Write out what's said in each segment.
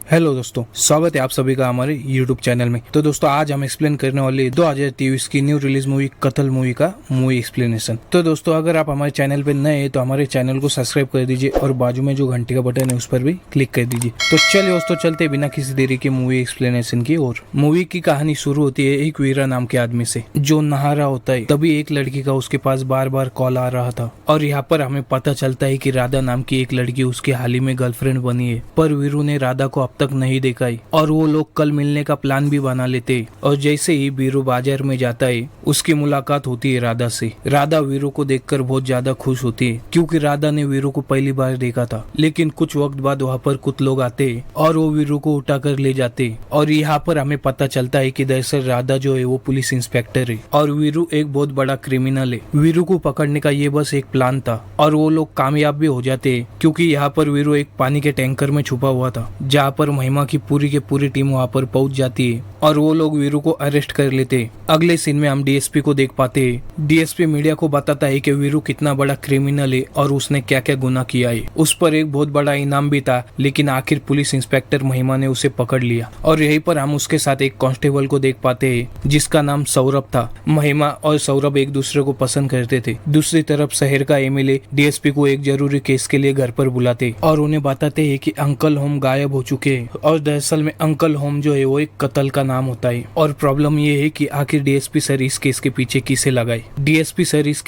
Hello दोस्तों, स्वागत है आप सभी का हमारे YouTube चैनल में। तो दोस्तों आज हम एक्सप्लेन करने वाले 2023 की न्यू रिलीज मूवी कत्ल मूवी का मूवी एक्सप्लेनेशन। तो दोस्तों अगर आप हमारे चैनल पे नए हैं तो हमारे चैनल को सब्सक्राइब कर दीजिए और बाजू में जो घंटी का बटन है उस पर भी क्लिक कर दीजिए। तो चलिए दोस्तों चलते बिना किसी देरी के मूवी एक्सप्लेनेशन की ओर। मूवी की कहानी शुरू होती है एक वीरा नाम के आदमी से जो नहा रहा होता है। तभी एक लड़की का उसके पास बार बार कॉल आ रहा था और यहाँ पर हमें पता चलता है कि राधा नाम की एक लड़की उसके हाल ही में गर्लफ्रेंड बनी है। पर वीरू ने राधा को अब तक नहीं देखा है और वो लोग कल मिलने का प्लान भी बना लेते हैं। और जैसे ही वीरू बाजार में जाता है उसकी मुलाकात होती है राधा से। राधा वीरू को देखकर बहुत ज्यादा खुश होती है क्योंकि राधा ने वीरू को पहली बार देखा था। लेकिन कुछ वक्त बाद वहाँ पर कुछ लोग आते हैं और वो वीरू को उठाकर ले जाते हैं। और यहाँ पर हमें पता चलता है कि दरअसल राधा जो है वो पुलिस इंस्पेक्टर है और वीरू एक बहुत बड़ा क्रिमिनल है। वीरू को पकड़ने का ये बस एक प्लान था और वो लोग कामयाब भी हो जाते हैं क्योंकि यहाँ पर वीरू एक पानी के टैंकर में छुपा हुआ था जहाँ पर महिमा की पूरी टीम वहाँ पर पहुंच जाती है और वो लोग वीरू को अरेस्ट कर लेते हैं। अगले सीन में हम डीएसपी को देख पाते हैं। डीएसपी मीडिया को बताता है कि वीरू कितना बड़ा क्रिमिनल है और उसने क्या क्या गुनाह किया है। उस पर एक बहुत बड़ा इनाम भी था लेकिन आखिर पुलिस इंस्पेक्टर महिमा ने उसे पकड़ लिया। और यहीं पर हम उसके साथ एक कांस्टेबल को देख पाते हैं जिसका नाम सौरभ था। महिमा और सौरभ एक दूसरे को पसंद करते थे। दूसरी तरफ शहर का एमएलए डीएसपी को एक जरूरी केस के लिए घर पर बुलाते और उन्हें बताते हैं कि अंकल होम गायब हो चुके हैं। और दरअसल में अंकल होम जो है वो एक कत्ल का नाम होता है। और प्रॉब्लम ये है कि आखिर डीएसपी सर इस केस के पीछे किसे लगाए। डीएसपी सर इस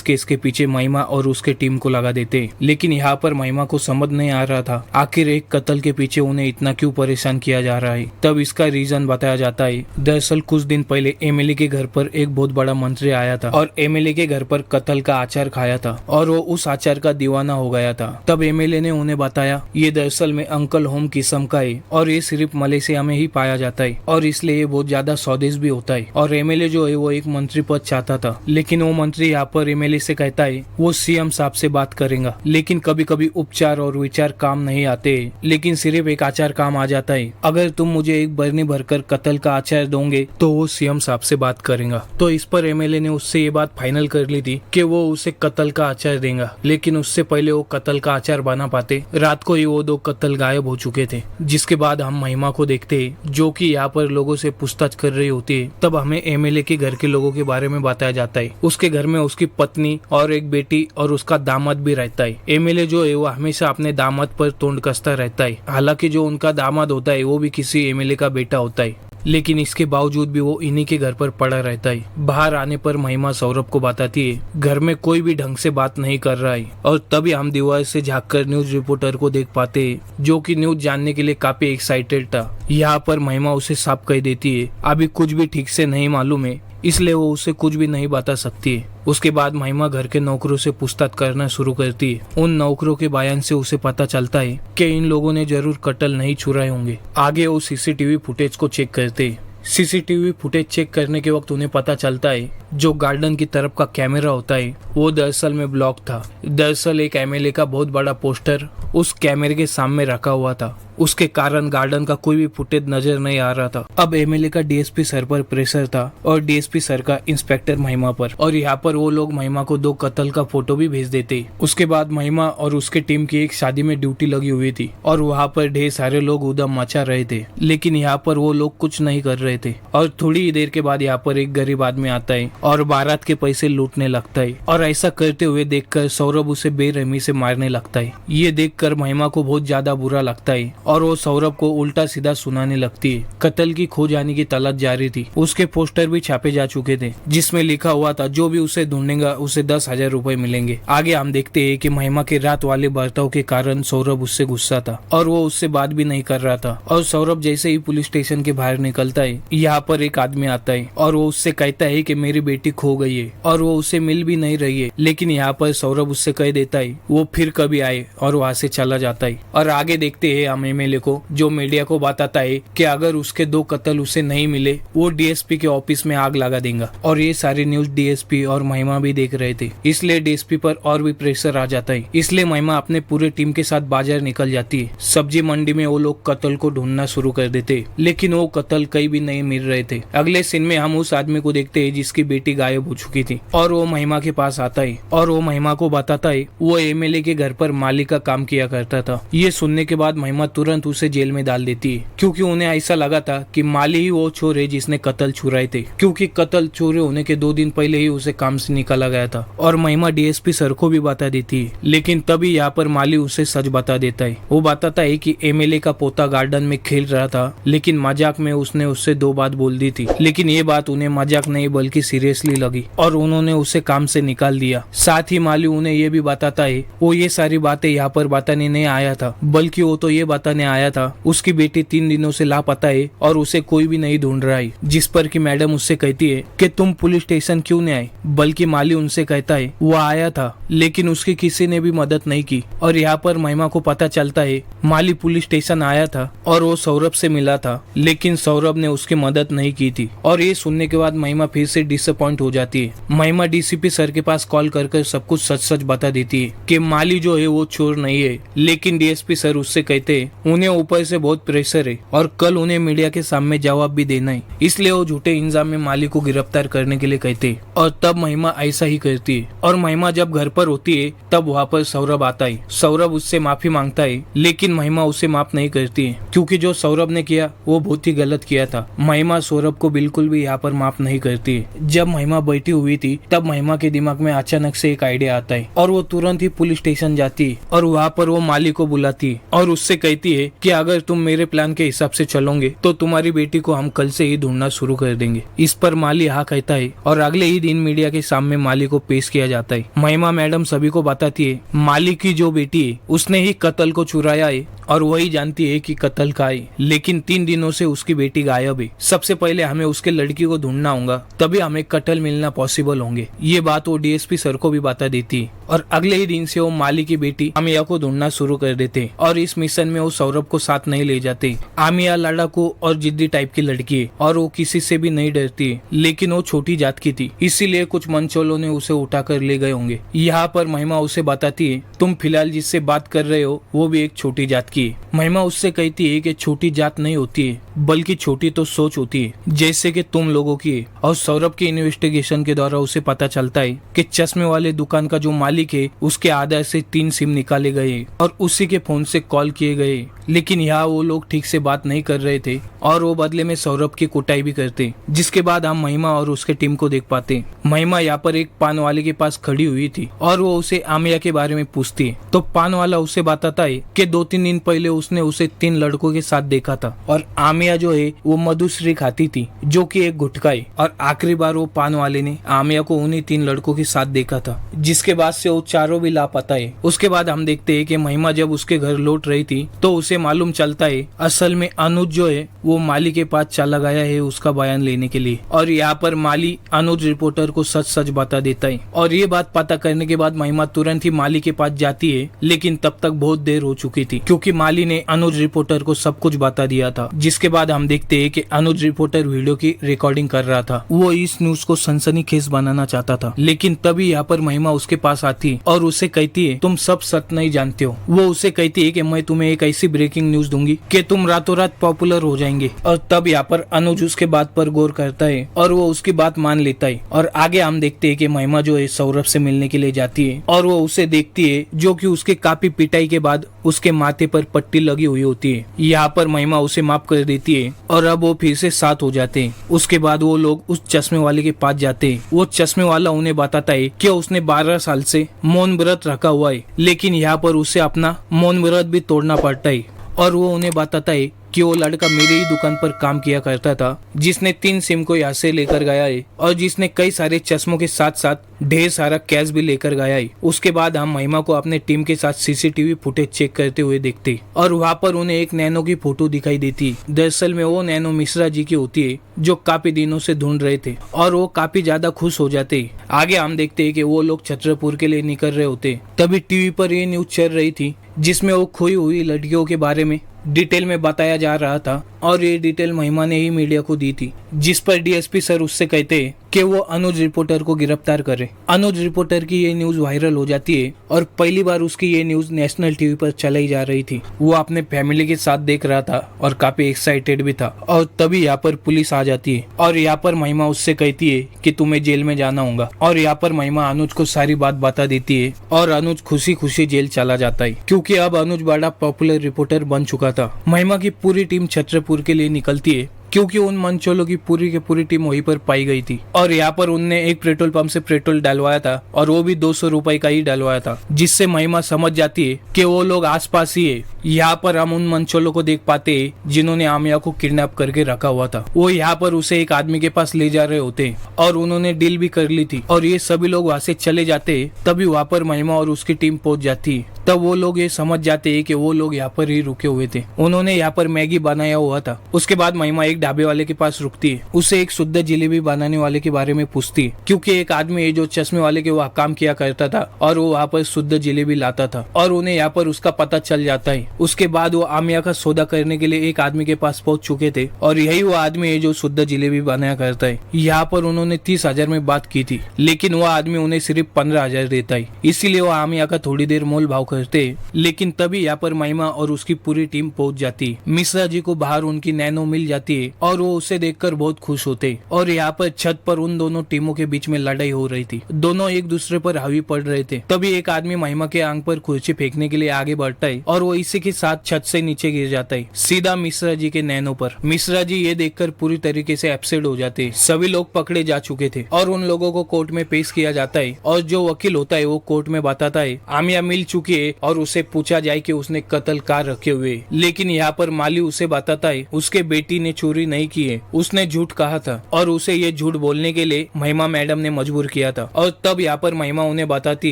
केस के पीछे महिमा और उसके टीम को लगा देते हैं। लेकिन यहाँ पर महिमा को समझ नहीं आ रहा था आखिर एक कत्ल के पीछे उन्हें इतना क्यों परेशान किया जा रहा है। तब इसका रीजन बताया जाता है। दरअसल कुछ दिन पहले एमएलए के घर पर एक बहुत बड़ा मंत्री आया था और एमएलए के घर पर कत्ल का अचार खाया था और वो उस अचार का दीवाना हो गया था। तब एमएलए ने उन्हें बताया ये दरअसल में अंकल होम किस्म का है और ये सिर्फ मलेशिया में ही पाया जाता है और इसलिए ये बहुत ज्यादा स्वादिष्ट भी होता है। और एमएलए जो है वो एक मंत्री पद चाहता था लेकिन वो मंत्री यहाँ पर एमएलए से कहता है वो सीएम साहब से बात करेगा। लेकिन कभी कभी उपचार और विचार काम नहीं आते लेकिन सिर्फ एक आचार काम आ जाता है। अगर तुम मुझे एक बरनी भरकर कत्ल का आचार दोगे तो वो सीएम साहब से बात करेगा। तो इस पर एमएलए ने उससे ये बात फाइनल कर ली थी कि वो उसे कत्ल का आचार देगा। लेकिन उससे पहले वो कत्ल का आचार बना पाते रात को ही वो दो कत्ल गायब हो चुके थे। जिसके बाद हम महिमा को देखते हैं जो कि यहाँ पर लोगों से पूछताछ कर रही होती है। तब हमें एमएलए के घर के लोगों के बारे में बताया जाता है। उसके घर में उसकी पत्नी और एक बेटी और उसका दामाद भी रहता है। एमएलए जो है वो हमेशा अपने दामाद पर तोंड कसता रहता है। हालांकि जो उनका दामाद होता है वो भी किसी एमएलए का बेटा होता है लेकिन इसके बावजूद भी वो इन्हीं के घर पर पड़ा रहता है। बाहर आने पर महिमा सौरभ को बताती है घर में कोई भी ढंग से बात नहीं कर रहा है। और तभी हम दीवार से झांककर न्यूज रिपोर्टर को देख पाते हैं जो कि न्यूज जानने के लिए काफी एक्साइटेड था। यहाँ पर महिमा उसे साफ कह देती है अभी कुछ भी ठीक से नहीं मालूम है इसलिए वो उसे कुछ भी नहीं बता सकती है। उसके बाद महिमा घर के नौकरों से पूछताछ करना शुरू करती है। उन नौकरों के बयान से उसे पता चलता है कि इन लोगों ने जरूर कत्ल नहीं छुड़ाए होंगे। आगे वो सीसीटीवी फुटेज को चेक करते हैं। सीसीटीवी फुटेज चेक करने के वक्त उन्हें पता चलता है जो गार्डन की तरफ का कैमरा होता है वो दरअसल में ब्लॉक था। दरअसल एक एमएलए का बहुत बड़ा पोस्टर उस कैमरे के सामने रखा हुआ था। उसके कारण गार्डन का कोई भी फुटेज नजर नहीं आ रहा था। अब एमएलए का डीएसपी सर पर प्रेशर था और डीएसपी सर का इंस्पेक्टर महिमा पर। और यहाँ पर वो लोग महिमा को दो कत्ल का फोटो भी भेज देते। उसके बाद महिमा और उसके टीम की एक शादी में ड्यूटी लगी हुई थी और वहाँ पर ढेर सारे लोग उधम मचा रहे थे लेकिन यहाँ पर वो लोग कुछ नहीं कर रहे थे। और थोड़ी ही देर के बाद यहाँ पर एक गरीब आदमी आता है और बारात के पैसे लूटने लगता है। और ऐसा करते हुए देखकर सौरभ उसे बेरहमी से मारने लगता है। ये देखकर महिमा को बहुत ज्यादा बुरा लगता है और वो सौरभ को उल्टा सीधा सुनाने लगती है। कत्ल की खो जाने की तलाश जारी थी। उसके पोस्टर भी छापे जा चुके थे जिसमें लिखा हुआ था जो भी उसे ढूंढेगा उसे 10,000 रुपए मिलेंगे। आगे हम देखते हैं कि महिमा के रात वाले बर्ताव के कारण सौरभ उससे गुस्सा था और वो उससे बात भी नहीं कर रहा था। और सौरभ जैसे ही पुलिस स्टेशन के बाहर निकलता है यहाँ पर एक आदमी आता है और वो उससे कहता है कि मेरी बेटी खो गई है और वो उसे मिल भी नहीं रही है। लेकिन यहाँ पर सौरभ उससे कह देता है वो फिर कभी आए और वहाँ से चला जाता है। और आगे देखते हैं हम एमएलए को जो मीडिया को बताता है कि अगर उसके दो कत्ल उसे नहीं मिले वो डीएसपी के ऑफिस में आग लगा देगा। और ये सारी न्यूज डीएसपी और महिमा भी देख रहे थे इसलिए डीएसपी पर और भी प्रेशर आ जाता है। इसलिए महिमा अपने पूरे टीम के साथ बाजार निकल जाती है। सब्जी मंडी में वो लोग कत्ल को ढूंढना शुरू कर देते लेकिन वो कत्ल कहीं भी नहीं मिल रहे थे। अगले सीन में हम उस आदमी को देखते हैं जिसकी बेटी गायब हो चुकी थी और वो महिमा के पास आता है और वो महिमा को बताता है वो एमएलए के घर पर माली का काम किया करता था। ये सुनने के बाद महिमा तुरंत उसे जेल में डाल देती है, क्योंकि उन्हें ऐसा लगा था कि माली ही वो चोर है जिसने कत्ल छुड़ाए थे, क्योंकि कत्ल चोरी होने के 2 दिन पहले ही उसे काम से निकाला गया था। और महिमा डीएसपी सर को भी बता देती है, लेकिन तभी यहाँ पर माली उसे सच बता देता है। वो बताता है कि एमएलए का पोता गार्डन में खेल रहा था, लेकिन मजाक में उसने उससे 2 बात बोल दी थी, लेकिन ये बात उन्हें मजाक नहीं बल्कि सीरियसली लगी और उन्होंने उसे काम से निकाल दिया। साथ ही माली उन्हें ये भी बताता है वो ये सारी बातें यहाँ पर बताने नहीं आया था, बल्कि वो तो ये बताने आया था उसकी बेटी 3 दिनों से लापता है और उसे कोई भी नहीं ढूंढ रहा है। जिस पर कि मैडम उससे कहती है कि तुम पुलिस स्टेशन क्यों नहीं आए, बल्कि माली उनसे कहता है वो आया था लेकिन उसकी किसी ने भी मदद नहीं की। और यहाँ पर महिमा को पता चलता है माली पुलिस स्टेशन आया था और वो सौरभ से मिला था, लेकिन सौरभ ने उसकी मदद नहीं की थी। और ये सुनने के बाद महिमा फिर से डिसअपॉइंट हो जाती है। महिमा डीसीपी सर के पास कॉल कर सब कुछ सच सच बता देती है कि माली जो है वो चोर नहीं है, लेकिन डीएसपी सर उससे कहते हैं उन्हें ऊपर से बहुत प्रेशर है और कल उन्हें मीडिया के सामने जवाब भी देना है, इसलिए वो झूठे इल्जाम में माली को गिरफ्तार करने के लिए कहते हैं। और तब महिमा ऐसा ही करती है। और महिमा जब घर पर होती है तब वहाँ पर सौरभ आता है। सौरभ उससे माफी मांगता है, लेकिन महिमा उसे माफ नहीं करती है, क्योंकि जो सौरभ ने किया वो बहुत ही गलत किया था। महिमा सौरभ को बिल्कुल भी यहाँ पर माफ नहीं करती है। जब महिमा बैठी हुई थी तब महिमा के दिमाग में अचानक से एक आइडिया आता है और वो तुरंत ही पुलिस स्टेशन जाती है और वहाँ पर वो माली को बुलाती है और उससे कहती है कि अगर तुम मेरे प्लान के हिसाब से चलोगे तो तुम्हारी बेटी को हम कल से ही ढूंढना शुरू कर देंगे। इस पर माली हाँ कहता है और अगले ही दिन मीडिया के सामने माली को पेश किया जाता है। महिमा मैडम सभी को बताती है माली की जो बेटी है उसने ही कत्ल को चुराया है और वही जानती है कि कत्ल का है, लेकिन 3 दिनों से उसकी बेटी गायब है। सबसे पहले हमें उसके लड़की को ढूंढना होगा, तभी हमें कत्ल मिलना पॉसिबल होंगे। ये बात वो डीएसपी सर को भी बता देती है और अगले ही दिन से वो माली की बेटी आमिया को ढूंढना शुरू कर देते और इस मिशन में वो सौरभ को साथ नहीं ले जाते। आमिया लड़ाकू और जिद्दी टाइप की लड़की है और वो किसी से भी नहीं डरती है, लेकिन वो छोटी जात की थी, इसीलिए कुछ मंचोलों ने उसे उठाकर ले गए होंगे। यहाँ पर महिमा उसे बताती है तुम फिलहाल जिससे बात कर रहे हो वो भी एक छोटी जात की है। महिमा उससे कहती है कि छोटी जात नहीं होती है, बल्कि छोटी तो सोच होती है, जैसे कि तुम लोगों की है। और सौरभ की इन्वेस्टिगेशन के द्वारा उसे पता चलता है कि चश्मे वाले दुकान का जो मालिक है उसके आधार से 3 सिम निकाले गए और उसी के फोन से कॉल किए गए, लेकिन यहाँ वो लोग ठीक से बात नहीं कर रहे थे और वो बदले में सौरभ की कुटाई भी करते। जिसके बाद हम महिमा और उसके टीम को देख पाते। महिमा यहाँ पर एक पान वाले के पास खड़ी हुई थी और वो उसे आमिया के बारे में पूछती है, तो पान वाला उसे बताता है कि 2-3 दिन पहले उसने उसे 3 लड़कों के साथ देखा था और आमिया जो है वो मधुश्री खाती थी जो कि एक गुटखा है, और आखिरी बार वो पान वाले ने आमिया को उन्हीं 3 लड़कों के साथ देखा था, जिसके बाद से वो चारों भी लापता है। उसके बाद हम देखते हैं कि महिमा जब उसके घर लौट रही थी तो उसे मालूम चलता है असल में अनुज जो है वो माली के पास चला गया है उसका बयान लेने के लिए, और यहाँ पर माली अनुज रिपोर्टर को सच सच बता देता है। और ये बात पता करने के बाद महिमा तुरंत ही माली के पास जाती है, लेकिन तब तक बहुत देर हो चुकी थी क्योंकि माली ने अनुज रिपोर्टर को सब कुछ बता दिया था। जिसके बाद हम देखते हैं कि अनुज रिपोर्टर वीडियो की रिकॉर्डिंग कर रहा था। वो इस न्यूज को सनसनीखेज बनाना चाहता था, लेकिन तभी यहाँ पर महिमा उसके पास आती और उसे कहती है तुम सब सच नहीं जानते हो। वो उसे कहती है कि मैं तुम्हें एक ऐसी ब्रेकिंग न्यूज दूंगी कि तुम रातों रात पॉपुलर हो जाएंगे। और तब यहाँ पर अनुज उसके बात पर गौर करता है और वो उसकी बात मान लेता है। और आगे हम देखते हैं कि महिमा जो है सौरभ से मिलने के लिए जाती है और वो उसे देखती है जो कि उसके काफी पिटाई के बाद उसके माथे पर पट्टी लगी हुई होती है। यहाँ पर महिमा उसे माफ कर देती है और अब वो फिर से साथ हो जाते हैं। उसके बाद वो लोग उस चश्मे वाले के पास जाते हैं। वो चश्मे वाला उन्हें बताता है कि उसने 12 साल से मौन व्रत रखा हुआ है, लेकिन यहाँ पर उसे अपना मौन व्रत भी तोड़ना पड़ता है। और वो उन्हें बताता है कि वो लड़का मेरी ही दुकान पर काम किया करता था, जिसने 3 सिम को यहाँ से लेकर गया है और जिसने कई सारे चश्मों के साथ साथ ढेर सारा कैश भी लेकर गया है। उसके बाद हम महिमा को अपने टीम के साथ सीसीटीवी फुटेज चेक करते हुए देखते और वहाँ पर उन्हें एक नैनो की फोटो दिखाई देती। दरअसल में वो नैनो मिश्रा जी की होती है जो काफी दिनों से ढूंढ रहे थे और वो काफी ज्यादा खुश हो जाते। आगे हम देखते है कि वो लोग छतरपुर के लिए निकल रहे होते, तभी टीवी पर ये न्यूज चल रही थी जिसमें वो खोई हुई लड़कियों के बारे में डिटेल में बताया जा रहा था और ये डिटेल महिमा ने ही मीडिया को दी थी। जिस पर डीएसपी सर उससे कहते कि वो अनुज रिपोर्टर को गिरफ्तार करे। अनुज रिपोर्टर की ये न्यूज वायरल हो जाती है और पहली बार उसकी ये न्यूज नेशनल टीवी पर चलाई जा रही थी। वो अपने फैमिली के साथ देख रहा था और काफी एक्साइटेड भी था। और तभी यहाँ पर पुलिस आ जाती है और यहाँ पर महिमा उससे कहती है कि तुम्हें जेल में जाना होगा। और यहाँ पर महिमा अनुज को सारी बात बता देती है और अनुज खुशी खुशी जेल चला जाता है, क्योंकि अब अनुज बड़ा पॉपुलर रिपोर्टर बन चुका था। महिमा की पूरी टीम छतरपुर के लिए निकलती है, क्योंकि उन मनचोलों की पूरी की पूरी टीम वहीं पर पाई गई थी। और यहाँ पर उनने एक पेट्रोल पंप से पेट्रोल डलवाया था और वो भी 200 रुपए का ही डलवाया था, जिससे महिमा समझ जाती है कि वो लोग आसपास ही है। यहाँ पर हम उन मनचोलों को देख पाते हैं जिन्होंने आमिया को किडनैप करके रखा हुआ था। वो यहाँ पर उसे एक आदमी के पास ले जा रहे होते हैं और उन्होंने डील भी कर ली थी और ये सभी लोग वहाँ से चले जाते। तभी वहाँ पर महिमा और उसकी टीम पहुंच जाती है। तब वो लोग ये समझ जाते हैं कि वो लोग यहाँ पर ही रुके हुए थे, उन्होंने यहाँ पर मैगी बनाया हुआ था। उसके बाद महिमा एक ढाबे वाले के पास रुकती है, उसे एक शुद्ध जलेबी बनाने वाले के बारे में पूछती है, क्योंकि एक आदमी है जो चश्मे वाले के वहाँ काम किया करता था और वो वहाँ पर शुद्ध जलेबी लाता था और उन्हें यहाँ पर उसका पता चल जाता है। उसके बाद वो आमिया का सौदा करने के लिए एक आदमी के पास पहुंच चुके थे और यही वो आदमी है जो शुद्ध जलेबी बनाया करता है। यहाँ पर उन्होंने 30,000 में बात की थी, लेकिन वह आदमी उन्हें सिर्फ 15,000 देता है, इसीलिए वो आमिया का थोड़ी देर मोल भाव करते। लेकिन तभी यहाँ पर महिमा और उसकी पूरी टीम पहुंच जाती है। मिश्रा जी को बाहर उनकी नैनो मिल जाती है और वो उसे देखकर बहुत खुश होते। और यहाँ पर छत पर उन दोनों टीमों के बीच में लड़ाई हो रही थी, दोनों एक दूसरे पर हावी पड़ रहे थे। तभी एक आदमी महिमा के आंख पर कुर्सी फेंकने के लिए आगे बढ़ता है और वो इसी के साथ छत से नीचे गिर जाता है, सीधा मिश्रा जी के नैनो पर। मिश्रा जी ये देखकर पूरी तरीके से अपसेट हो जाते। सभी लोग पकड़े जा चुके थे और उन लोगों को कोर्ट में पेश किया जाता है और जो वकील होता है वो कोर्ट में बताता है आमिया मिल चुकी है और उसे पूछा जाए कि उसने कत्ल कार रखे हुए। लेकिन यहाँ पर माली उसे बताता है उसके बेटी ने चोरी नहीं की है, उसने झूठ कहा था और उसे ये झूठ बोलने के लिए महिमा मैडम ने मजबूर किया था। और तब यहाँ पर महिमा उन्हें बताती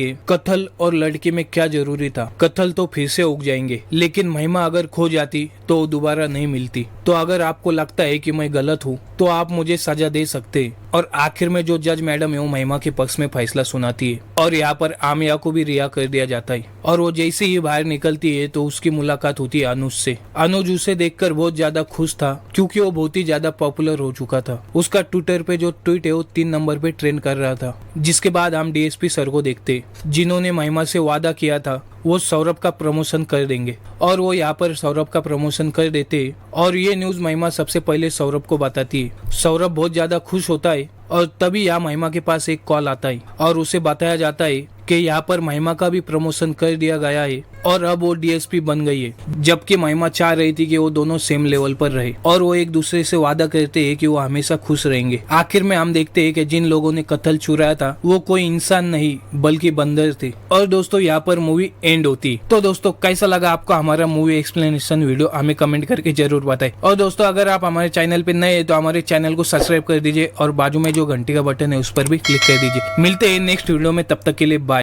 है कत्ल और लड़की में क्या जरूरी था, कत्ल तो फिर से उग जाएंगे, लेकिन महिमा अगर खो जाती तो दोबारा नहीं मिलती। तो अगर आपको लगता है कि मैं गलत हूँ तो आप मुझे सजा दे सकते हैं। और आखिर में जो जज मैडम है वो महिमा के पक्ष में फैसला सुनाती है और यहाँ पर आमिया को भी रिहा कर दिया जाता है। और वो जैसे ही बाहर निकलती है तो उसकी मुलाकात होती है अनुज से। अनुज उसे देखकर बहुत ज्यादा खुश था, क्योंकि वो बहुत ही ज्यादा पॉपुलर हो चुका था। उसका ट्विटर पे जो ट्वीट है वो 3 नंबर पे ट्रेंड कर रहा था। जिसके बाद हम डीएसपी सर को देखते, जिन्होंने महिमा से वादा किया था वो सौरभ का प्रमोशन कर देंगे और वो यहाँ पर सौरभ का प्रमोशन कर देते। और ये न्यूज महिमा सबसे पहले सौरभ को बताती है। सौरभ बहुत ज्यादा खुश होता है और तभी यहाँ महिमा के पास एक कॉल आता है और उसे बताया जाता है कि यहाँ पर महिमा का भी प्रमोशन कर दिया गया है और अब वो डीएसपी बन गई है, जबकि महिमा चाह रही थी कि वो दोनों सेम लेवल पर रहे और वो एक दूसरे से वादा करते हैं कि वो हमेशा खुश रहेंगे। आखिर में हम देखते हैं कि जिन लोगों ने कत्ल चुराया था वो कोई इंसान नहीं बल्कि बंदर थे। और दोस्तों यहाँ पर मूवी एंड होती। तो दोस्तों कैसा लगा आपको हमारा मूवी एक्सप्लेनेशन वीडियो, हमें कमेंट करके जरूर बताएं। और दोस्तों अगर आप हमारे चैनल पे नए हैं तो हमारे चैनल को सब्सक्राइब कर दीजिए और बाजू में जो घंटी का बटन है उस पर भी क्लिक कर दीजिए। मिलते हैं नेक्स्ट वीडियो में, तब तक के लिए बाय।